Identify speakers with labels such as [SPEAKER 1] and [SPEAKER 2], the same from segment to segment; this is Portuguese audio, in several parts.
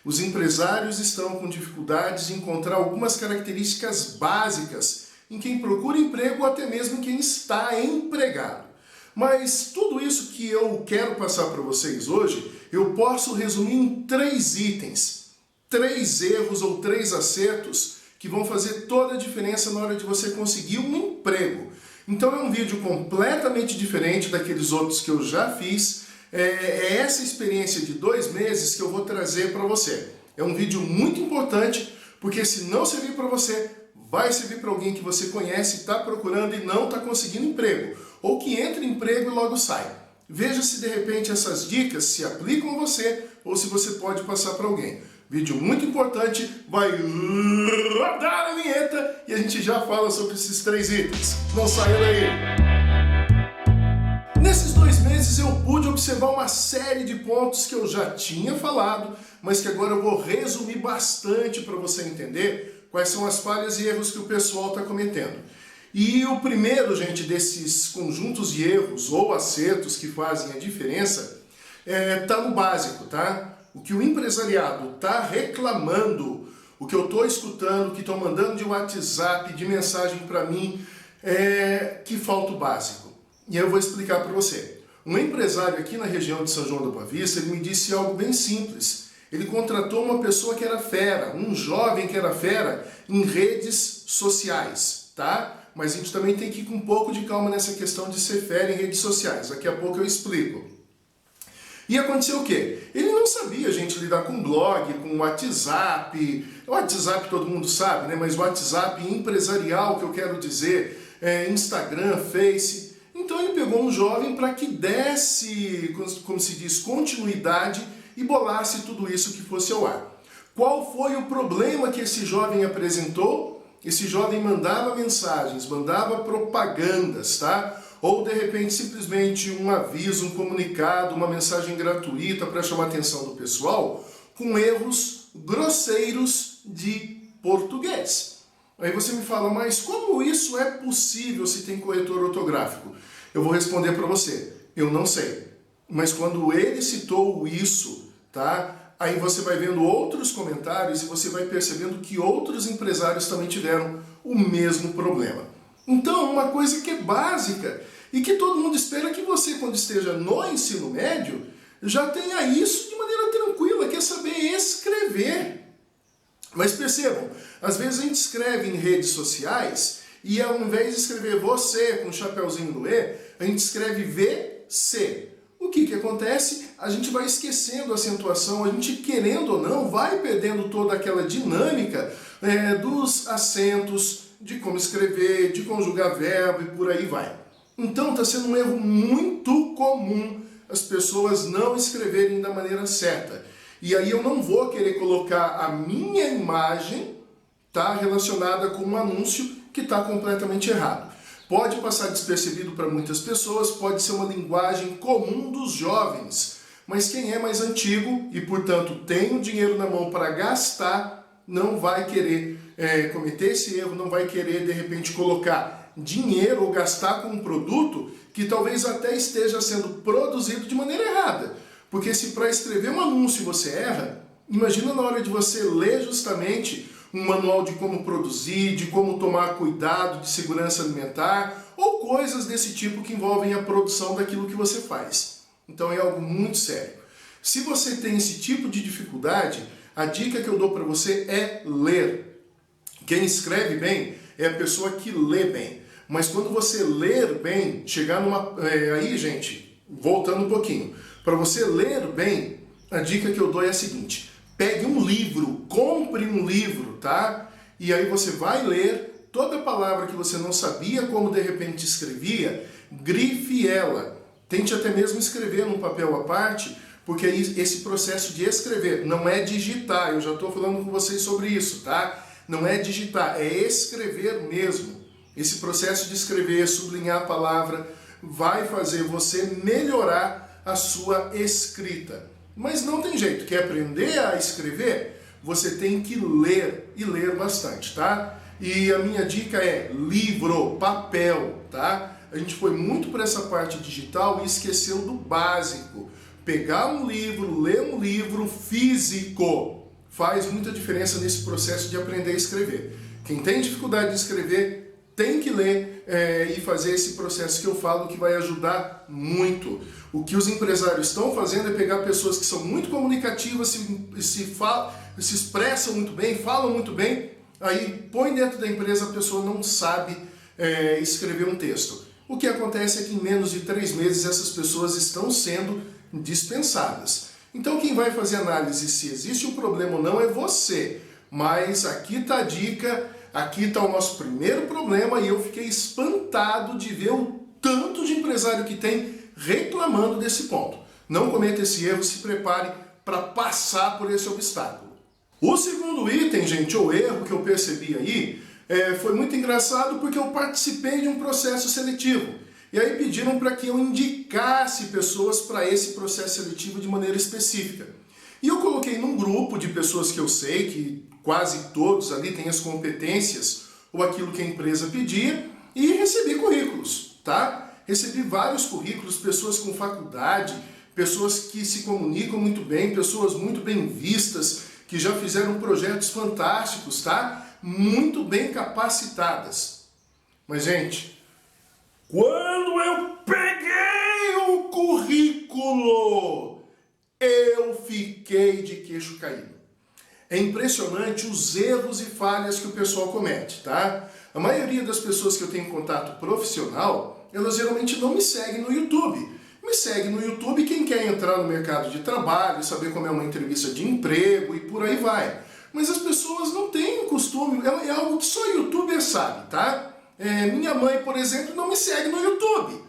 [SPEAKER 1] Os empresários estão com dificuldades de encontrar algumas características básicas em quem procura emprego ou até mesmo em quem está empregado. Mas tudo isso que eu quero passar para vocês hoje, eu posso resumir em 3 itens, 3 erros ou 3 acertos que vão fazer toda a diferença na hora de você conseguir um emprego. Então é um vídeo completamente diferente daqueles outros que eu já fiz. É essa experiência de 2 meses que eu vou trazer para você. É um vídeo muito importante, porque se não servir para você, vai servir para alguém que você conhece, está procurando e não está conseguindo emprego. Ou que entra em emprego e logo sai. Veja se de repente essas dicas se aplicam a você ou se você pode passar para alguém. Vídeo muito importante, vai rodar a vinheta e a gente já fala sobre esses 3 itens. Não saia daí! Nesses 2 meses eu pude observar uma série de pontos que eu já tinha falado, mas que agora eu vou resumir bastante para você entender quais são as falhas e erros que o pessoal está cometendo. E o primeiro, gente, desses conjuntos de erros ou acertos que fazem a diferença está no básico, tá? O que o empresariado está reclamando, o que eu estou escutando, o que estão mandando de WhatsApp, de mensagem para mim, é que falta o básico. E aí eu vou explicar para você. Um empresário aqui na região de São João da Boa Vista, ele me disse algo bem simples. Ele contratou uma pessoa que era fera, um jovem que era fera em redes sociais, tá? Mas a gente também tem que ir com um pouco de calma nessa questão de ser fera em redes sociais. Daqui a pouco eu explico. E aconteceu o quê? Ele não sabia, gente, lidar com blog, com WhatsApp. O WhatsApp todo mundo sabe, né? Mas o WhatsApp empresarial, que eu quero dizer, Instagram, Face. Então ele pegou um jovem para que desse, como se diz, continuidade e bolasse tudo isso que fosse ao ar. Qual foi o problema que esse jovem apresentou? Esse jovem mandava mensagens, mandava propagandas, tá? Ou de repente simplesmente um aviso, um comunicado, uma mensagem gratuita para chamar a atenção do pessoal, com erros grosseiros de português. Aí você me fala, mas como isso é possível se tem corretor ortográfico? Eu vou responder para você, eu não sei. Mas quando ele citou isso, tá? Aí você vai vendo outros comentários e você vai percebendo que outros empresários também tiveram o mesmo problema. Então, uma coisa que é básica e que todo mundo espera que você, quando esteja no ensino médio, já tenha isso de maneira tranquila, que é saber escrever. Mas percebam, às vezes a gente escreve em redes sociais e ao invés de escrever você com o chapeuzinho do E, a gente escreve VC. O que acontece? A gente vai esquecendo a acentuação, a gente, querendo ou não, vai perdendo toda aquela dinâmica dos acentos, de como escrever, de conjugar verbo e por aí vai. Então está sendo um erro muito comum as pessoas não escreverem da maneira certa. E aí eu não vou querer colocar a minha imagem, tá, relacionada com um anúncio que está completamente errado. Pode passar despercebido para muitas pessoas, pode ser uma linguagem comum dos jovens, mas quem é mais antigo e, portanto, tem o dinheiro na mão para gastar, não vai querer cometer esse erro, não vai querer, de repente, colocar dinheiro ou gastar com um produto que talvez até esteja sendo produzido de maneira errada. Porque se para escrever um anúncio você erra, imagina na hora de você ler justamente um manual de como produzir, de como tomar cuidado de segurança alimentar, ou coisas desse tipo que envolvem a produção daquilo que você faz. Então é algo muito sério. Se você tem esse tipo de dificuldade, a dica que eu dou para você é ler. Quem escreve bem é a pessoa que lê bem. Mas quando você ler bem, chegar numa... aí, gente, voltando um pouquinho. Para você ler bem, a dica que eu dou é a seguinte: pegue um livro, compre um livro, tá? E aí você vai ler toda palavra que você não sabia como de repente escrevia, grife ela. Tente até mesmo escrever num papel à parte, porque aí esse processo de escrever não é digitar, eu já estou falando com vocês sobre isso, tá? Não é digitar, é escrever mesmo. Esse processo de escrever, sublinhar a palavra, vai fazer você melhorar a sua escrita. Mas não tem jeito, quer aprender a escrever? Você tem que ler, e ler bastante, tá? E a minha dica é livro, papel, tá? A gente foi muito para essa parte digital e esqueceu do básico. Pegar um livro, ler um livro físico. faz muita diferença nesse processo de aprender a escrever. Quem tem dificuldade de escrever tem que ler e fazer esse processo que eu falo, que vai ajudar muito. O que os empresários estão fazendo é pegar pessoas que são muito comunicativas, se expressam muito bem, falam muito bem, aí põe dentro da empresa, a pessoa não sabe escrever um texto. O que acontece é que em menos de 3 meses essas pessoas estão sendo dispensadas. Então quem vai fazer análise se existe um problema ou não é você. Mas aqui está a dica, aqui está o nosso primeiro problema e eu fiquei espantado de ver o tanto de empresário que tem reclamando desse ponto. Não cometa esse erro, se prepare para passar por esse obstáculo. O segundo item, gente, ou erro que eu percebi aí, foi muito engraçado porque eu participei de um processo seletivo. E aí pediram para que eu indicasse pessoas para esse processo seletivo de maneira específica. E eu coloquei num grupo de pessoas que eu sei que quase todos ali têm as competências ou aquilo que a empresa pedia e recebi currículos, tá? Recebi vários currículos, pessoas com faculdade, pessoas que se comunicam muito bem, pessoas muito bem vistas, que já fizeram projetos fantásticos, tá? Muito bem capacitadas. Mas, gente, quando eu peguei o currículo, eu fiquei de queixo caído. É impressionante os erros e falhas que o pessoal comete, tá? A maioria das pessoas que eu tenho contato profissional, elas geralmente não me seguem no YouTube. Me segue no YouTube quem quer entrar no mercado de trabalho, saber como é uma entrevista de emprego e por aí vai. Mas as pessoas não têm costume, é algo que só o YouTuber sabe, tá? Minha mãe, por exemplo, não me segue no YouTube.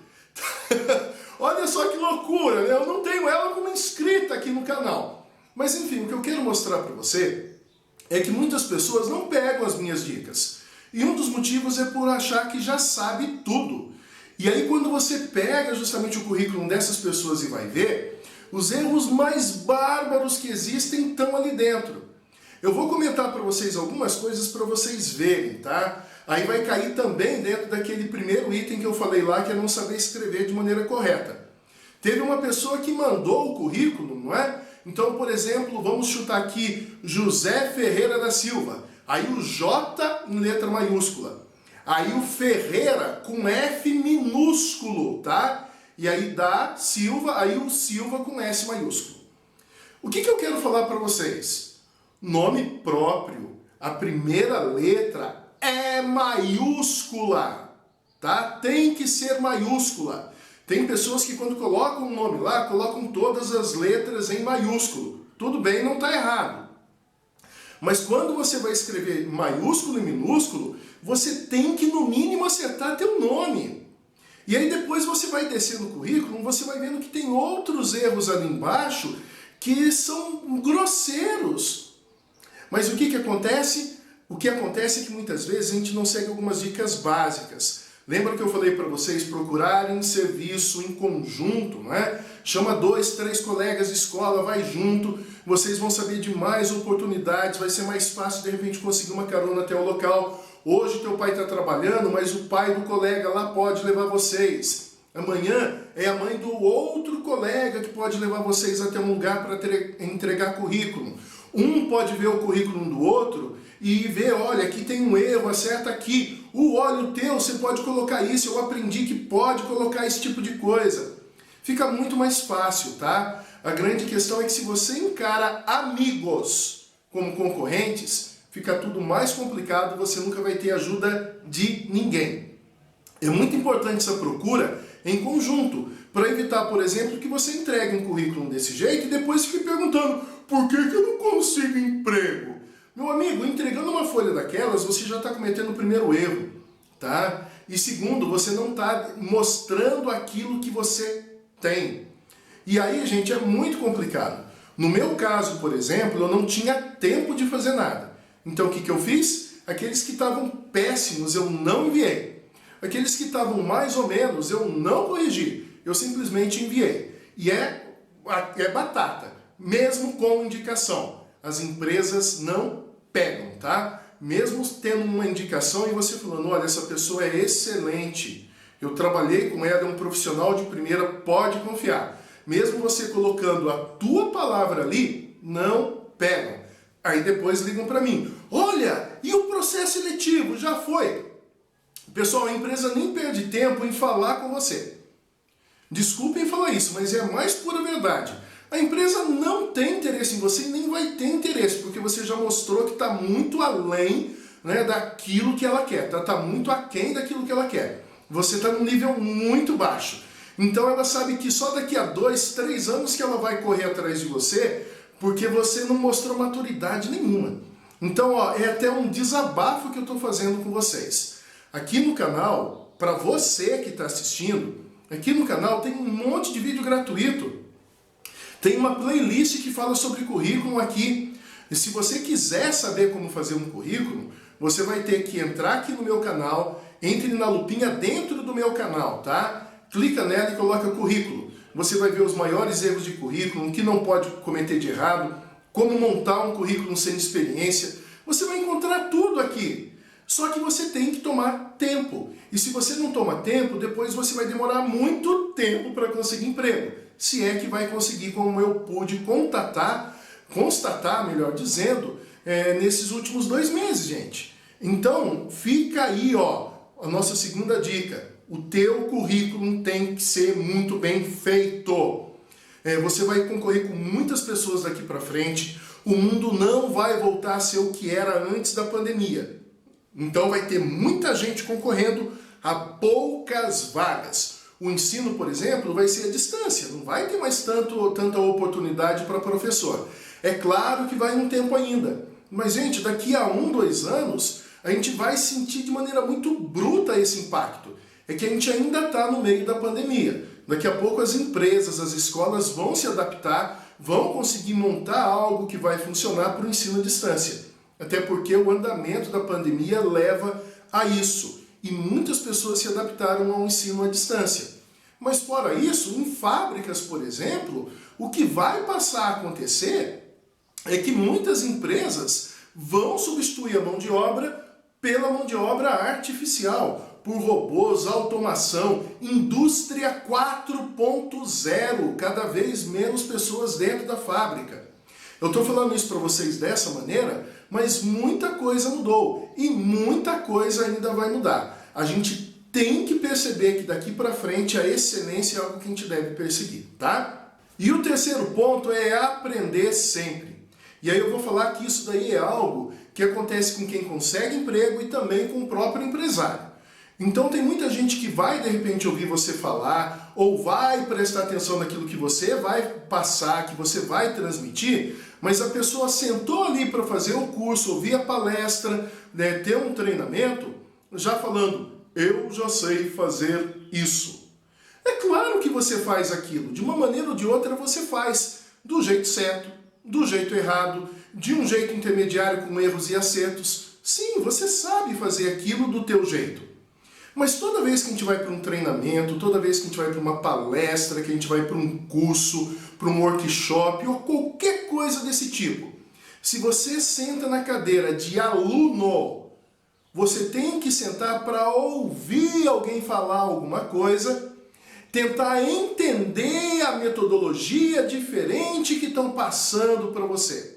[SPEAKER 1] Olha só que loucura, né? Eu não tenho ela como inscrita aqui no canal. Mas enfim, o que eu quero mostrar para você é que muitas pessoas não pegam as minhas dicas. E um dos motivos é por achar que já sabe tudo. E aí quando você pega justamente o currículo dessas pessoas e vai ver, os erros mais bárbaros que existem estão ali dentro. Eu vou comentar para vocês algumas coisas para vocês verem, tá? Aí vai cair também dentro daquele primeiro item que eu falei lá, que é não saber escrever de maneira correta. Teve uma pessoa que mandou o currículo, não é? Então, por exemplo, vamos chutar aqui José Ferreira da Silva. Aí o J em letra maiúscula. Aí o Ferreira com F minúsculo, tá? E aí da Silva, aí o Silva com S maiúsculo. O que eu quero falar para vocês? Nome próprio, a primeira letra é maiúscula, tá? Tem que ser maiúscula. Tem pessoas que quando colocam um nome lá, colocam todas as letras em maiúsculo. Tudo bem, não está errado. Mas quando você vai escrever maiúsculo e minúsculo, você tem que no mínimo acertar teu nome. E aí depois você vai descer no currículo, você vai vendo que tem outros erros ali embaixo que são grosseiros. Mas o que acontece? O que acontece é que muitas vezes a gente não segue algumas dicas básicas. Lembra que eu falei para vocês procurarem serviço em conjunto, não é? Chama 2, 3 colegas de escola, vai junto, vocês vão saber de mais oportunidades, vai ser mais fácil de repente conseguir uma carona até o local. Hoje teu pai está trabalhando, mas o pai do colega lá pode levar vocês. Amanhã é a mãe do outro colega que pode levar vocês até um lugar para entregar currículo. Um pode ver o currículo um do outro e ver, olha, aqui tem um erro, acerta aqui. Olha o teu, você pode colocar isso, eu aprendi que pode colocar esse tipo de coisa. Fica muito mais fácil, tá? A grande questão é que se você encara amigos como concorrentes, fica tudo mais complicado, você nunca vai ter ajuda de ninguém. É muito importante essa procura em conjunto, para evitar, por exemplo, que você entregue um currículo desse jeito e depois fique perguntando por que eu não consigo emprego? Meu amigo, entregando uma folha daquelas, você já está cometendo o primeiro erro, tá? E segundo, você não está mostrando aquilo que você tem. E aí, gente, é muito complicado. No meu caso, por exemplo, eu não tinha tempo de fazer nada. Então o que eu fiz? Aqueles que estavam péssimos, eu não enviei. Aqueles que estavam mais ou menos, eu não corrigi. Eu simplesmente enviei. E é batata, mesmo com indicação. As empresas não pegam, tá? Mesmo tendo uma indicação e você falando, olha, essa pessoa é excelente, eu trabalhei com ela, é um profissional de primeira, pode confiar. Mesmo você colocando a tua palavra ali, não pegam. Aí depois ligam para mim, olha, e o processo seletivo? Já foi. Pessoal, a empresa nem perde tempo em falar com você. Desculpem falar isso, mas é a mais pura verdade. A empresa não tem interesse em você e nem vai ter interesse, porque você já mostrou que está muito além, né, daquilo que ela quer, está muito aquém daquilo que ela quer. Você está num nível muito baixo. Então ela sabe que só daqui a 2, 3 anos que ela vai correr atrás de você, porque você não mostrou maturidade nenhuma. Então, ó, é até um desabafo que eu estou fazendo com vocês. Aqui no canal, para você que está assistindo, aqui no canal tem um monte de vídeo gratuito. Tem uma playlist que fala sobre currículo aqui. E se você quiser saber como fazer um currículo, você vai ter que entrar aqui no meu canal, entre na lupinha dentro do meu canal, tá? Clica nela e coloca currículo. Você vai ver os maiores erros de currículo, o que não pode cometer de errado, como montar um currículo sem experiência. Você vai encontrar tudo aqui. Só que você tem que tomar tempo. E se você não toma tempo, depois você vai demorar muito tempo para conseguir emprego. Se é que vai conseguir, como eu pude constatar, melhor dizendo, nesses últimos 2 meses, gente. Então, fica aí, ó, a nossa segunda dica. O teu currículo tem que ser muito bem feito. Você vai concorrer com muitas pessoas daqui para frente. O mundo não vai voltar a ser o que era antes da pandemia. Então vai ter muita gente concorrendo a poucas vagas. O ensino, por exemplo, vai ser à distância. Não vai ter mais tanta oportunidade para professor. É claro que vai um tempo ainda. Mas, gente, daqui a 1, 2 anos, a gente vai sentir de maneira muito bruta esse impacto. É que a gente ainda está no meio da pandemia. Daqui a pouco as empresas, as escolas vão se adaptar, vão conseguir montar algo que vai funcionar para o ensino à distância. Até porque o andamento da pandemia leva a isso. E muitas pessoas se adaptaram ao ensino à distância. Mas fora isso, em fábricas, por exemplo, o que vai passar a acontecer é que muitas empresas vão substituir a mão de obra pela mão de obra artificial, por robôs, automação, indústria 4.0, cada vez menos pessoas dentro da fábrica. Eu estou falando isso para vocês dessa maneira, mas muita coisa mudou e muita coisa ainda vai mudar. A gente tem que perceber que daqui para frente a excelência é algo que a gente deve perseguir, tá? E o terceiro ponto é aprender sempre. E aí eu vou falar que isso daí é algo que acontece com quem consegue emprego e também com o próprio empresário. Então tem muita gente que vai de repente ouvir você falar ou vai prestar atenção naquilo que você vai passar, que você vai transmitir, mas a pessoa sentou ali para fazer o curso, ouvir a palestra, né, ter um treinamento, já falando, eu já sei fazer isso. É claro que você faz aquilo, de uma maneira ou de outra você faz, do jeito certo, do jeito errado, de um jeito intermediário com erros e acertos. Sim, você sabe fazer aquilo do teu jeito. Mas toda vez que a gente vai para um treinamento, toda vez que a gente vai para uma palestra, que a gente vai para um curso, para um workshop ou qualquer coisa desse tipo, se você senta na cadeira de aluno, você tem que sentar para ouvir alguém falar alguma coisa, tentar entender a metodologia diferente que estão passando para você.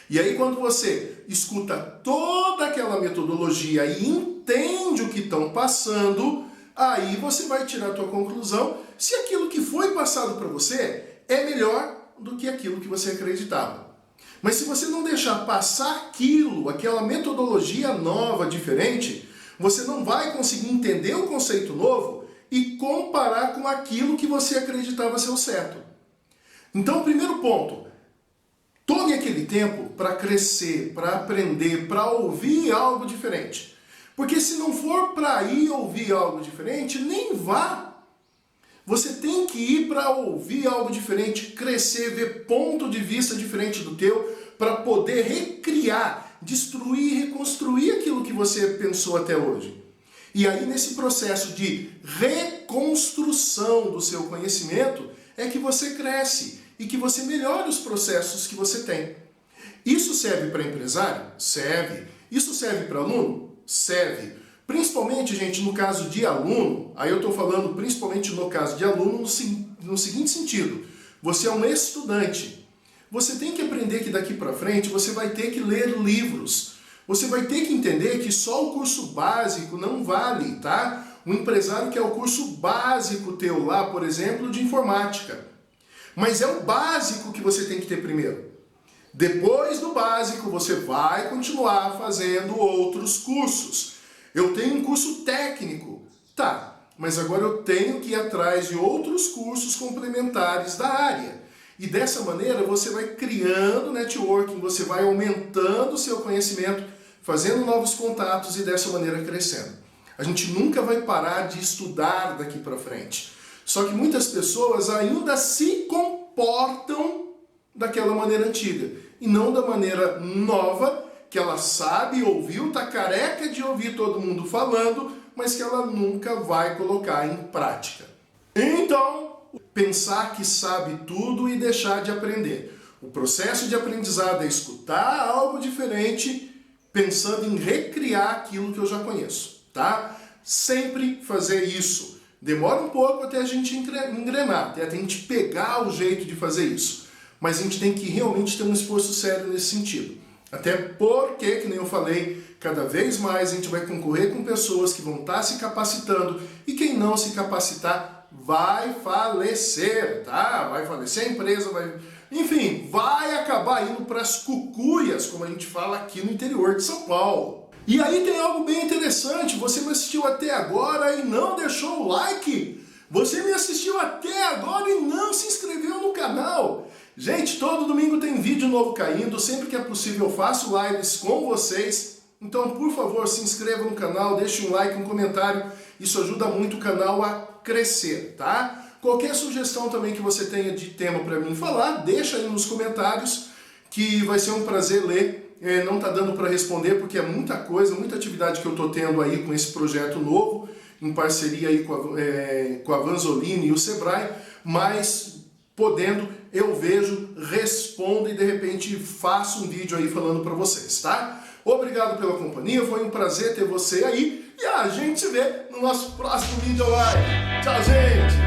[SPEAKER 1] E aí quando você escuta toda aquela metodologia e entende o que estão passando, aí você vai tirar a tua conclusão se aquilo que foi passado para você é melhor do que aquilo que você acreditava. Mas se você não deixar passar aquilo, aquela metodologia nova, diferente, você não vai conseguir entender o conceito novo e comparar com aquilo que você acreditava ser o certo. Então, primeiro ponto, tome aquele tempo para crescer, para aprender, para ouvir algo diferente. Porque se não for para ir ouvir algo diferente, nem vá. Você tem que ir para ouvir algo diferente, crescer, ver ponto de vista diferente do teu, para poder recriar, destruir e reconstruir aquilo que você pensou até hoje. E aí nesse processo de reconstrução do seu conhecimento é que você cresce e que você melhora os processos que você tem. Isso serve para empresário? Serve. Isso serve para aluno? Serve. Principalmente, gente, no caso de aluno, aí eu estou falando principalmente no caso de aluno no seguinte sentido. Você é um estudante. você tem que aprender que daqui para frente você vai ter que ler livros. Você vai ter que entender que só o curso básico não vale, tá? Um empresário quer o curso básico teu lá, por exemplo, de informática. Mas é o básico que você tem que ter primeiro. Depois do básico, você vai continuar fazendo outros cursos. Eu tenho um curso técnico. Tá, mas agora eu tenho que ir atrás de outros cursos complementares da área. E dessa maneira você vai criando networking, você vai aumentando o seu conhecimento, fazendo novos contatos e dessa maneira crescendo. A gente nunca vai parar de estudar daqui para frente. Só que muitas pessoas ainda se comportam daquela maneira antiga e não da maneira nova que ela sabe, ouviu, tá careca de ouvir todo mundo falando, mas que ela nunca vai colocar em prática. Então, pensar que sabe tudo e deixar de aprender. O processo de aprendizado é escutar algo diferente, pensando em recriar aquilo que eu já conheço, tá? Sempre fazer isso. Demora um pouco até a gente engrenar, até a gente pegar o jeito de fazer isso. Mas a gente tem que realmente ter um esforço sério nesse sentido. Até porque, que nem eu falei, cada vez mais a gente vai concorrer com pessoas que vão estar se capacitando e quem não se capacitar vai falecer, tá? Vai falecer a empresa, enfim, vai acabar indo para as cucuias, como a gente fala aqui no interior de São Paulo. E aí tem algo bem interessante, você me assistiu até agora e não deixou o like? Você me assistiu até agora e não se inscreveu no canal? Gente, todo domingo tem vídeo novo caindo, sempre que é possível eu faço lives com vocês. Então, por favor, se inscreva no canal, deixe um like, um comentário, isso ajuda muito o canal a crescer, tá? Qualquer sugestão também que você tenha de tema para mim falar, deixa aí nos comentários, que vai ser um prazer ler. Não tá dando para responder porque é muita coisa, muita atividade que eu tô tendo aí com esse projeto novo, em parceria aí com a Vanzolini e o Sebrae, mas podendo, eu vejo, respondo e de repente faço um vídeo aí falando para vocês, tá? Obrigado pela companhia, foi um prazer ter você aí e a gente se vê no nosso próximo vídeo live. Tchau, gente!